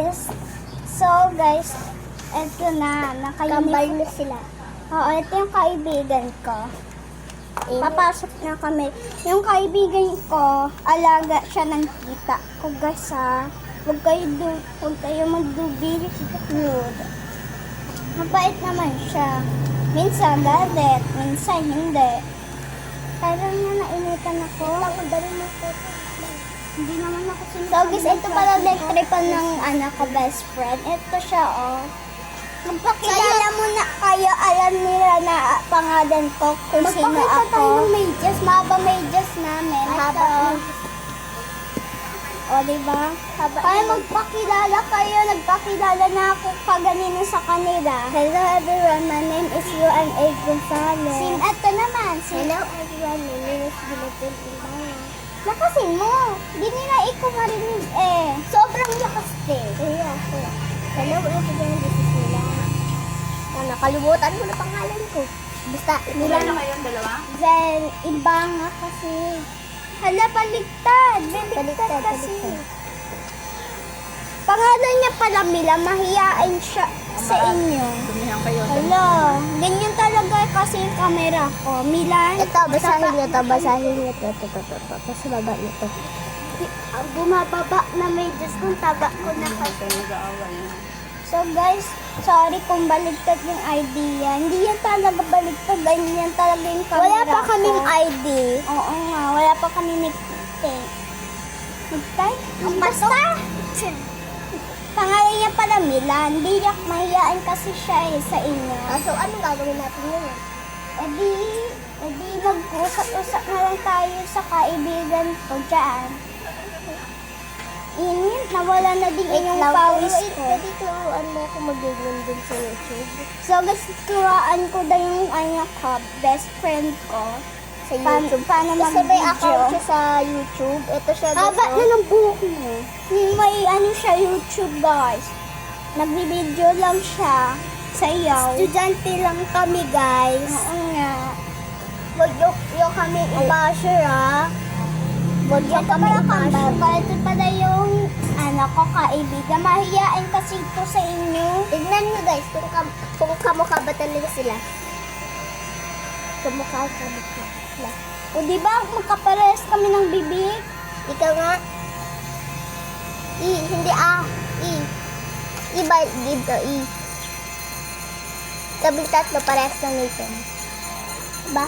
guys. So guys, eto na. Kambal na sila. Oo, ito yung kaibigan ko. Papasok na kami. Yung kaibigan ko, alaga siya ng kita ko guys ha. Huwag kayo magdubili rude. Mabait naman siya. Minsan galit, minsan hindi. Parang nga nainitan ako. Hindi naman ako sinasabi. So guys, ito pala tripan ng anak ko, best friend. Ito siya oh. Magpakilala muna kayo, alam nila na pangalan ko kung sino ako. Magpakita tayo ng medyas, mahaba medyas namin. Mahaba. O, diba? Kaya magpakilala kayo, nagpakilala na ako kaganino sa kanila. Hello everyone, my name is Yuan A. Gonzalez. Ito naman. Hello everyone, my name is Bulletin Imbaya. Lakasin mo. Di nila ikaw marinig eh. Sobrang lakas din. Kaya ako. Hello everyone, this is Mila. Nakalimutan mo na pangalan ko. Basta, Mila. Ilan na kayong dalawa? Zen, iba nga kasi. Hala, baligtad. Baligtad kasi. Pangalan niya pala Mila, mahiyain siya sa inyo. Tumihan kayo. Hala, ganyan talaga kasi yung camera ko. Mila, Ito, basahin niyo to, basahin niyo to. Ito, sa baba niyo to. bumababa na may Diyos kung taba ko na kasi. Nag-aaway na. So guys, sorry kung baligtad yung idea. Hindi yan talaga baligtad. Ganyan talaga yung camera Wala pa ko. kaming ID. Oo nga, wala pa kami nagtay. Nagtay? Basta! Pangalan niya pala Mila. Hindi niya mahiyain kasi siya sa inyo. So, anong gagawin natin ngayon? E di mag-usap-usap na lang tayo sa kaibigan ko dyan. Init, nawala na din yung pawis ko. Pwede turuan mo ako mag-ganyan din sa YouTube. So guys, turuan ko na yung anak ko, best friend ko. Sa YouTube. Paano Kasi may account mag-video. siya sa YouTube. Ito siya. Haba na ng buhok mo. May ano siya, YouTube guys. Nagbi-video lang siya. Sayaw. Estudyante lang kami, guys. Oo nga. Huwag yung kami i-basher, ha? Huwag yung Ito kami pala i-basher. kambal. Ito pala yung anak ko, kaibigan. Mahiyain kasi ito sa inyo. Tignan nyo, guys, kung kamukha ba talaga sila. Kamukha. O di ba magkapares kami ng bibig? Ikaw nga. Hindi A. I ba dito, I. Kaming tatlo, parehas na natin. Ba?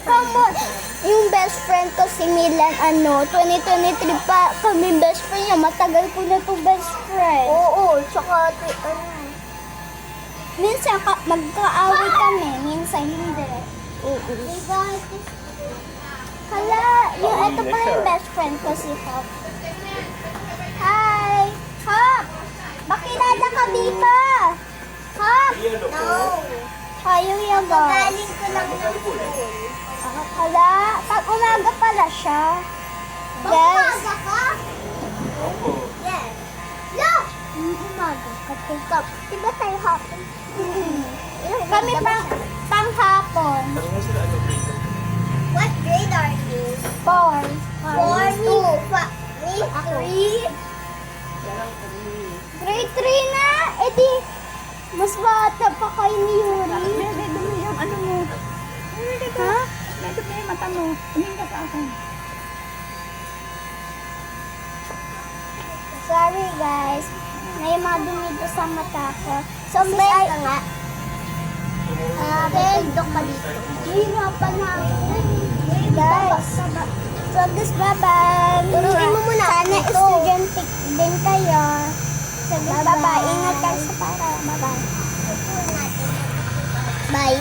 Come on. Yung best friend ko si Milan, 2023 pa kami best friend niya. Matagal ko na to best friend. Oo, tsaka, Minsan magkaaway kami, minsan hindi. Diba? Hala, ito pa yung best friend ko si Hop. Hi! Hop! Bakilala ka dito! Hop! No. Ayaw yan guys. Galing ko lang ng school. Hala, pag umaga pala siya. Guys, Umaga ka? Yes. Look! umaga. Kapag diba tayo hapon? Kami panghapon. What grade are you? 4. 4, 2, 3. Grade 3 na? Eh di, mas bata pa kayo ni Yuri. May dumi yung ano mo. Ha? May dumi yung mata mo. Tumingin ka sa akin. Sorry guys. May mga dumi doon sa mata ko. So, Smile may ka nga. Tendok ka dito. hirapan na ako. Guys. So, guys, bye-bye. Turuin mo muna Sana ito. estudyante din kayo. So, guys, bye-bye. Ingat kayo sa para. Bye-bye. Bye.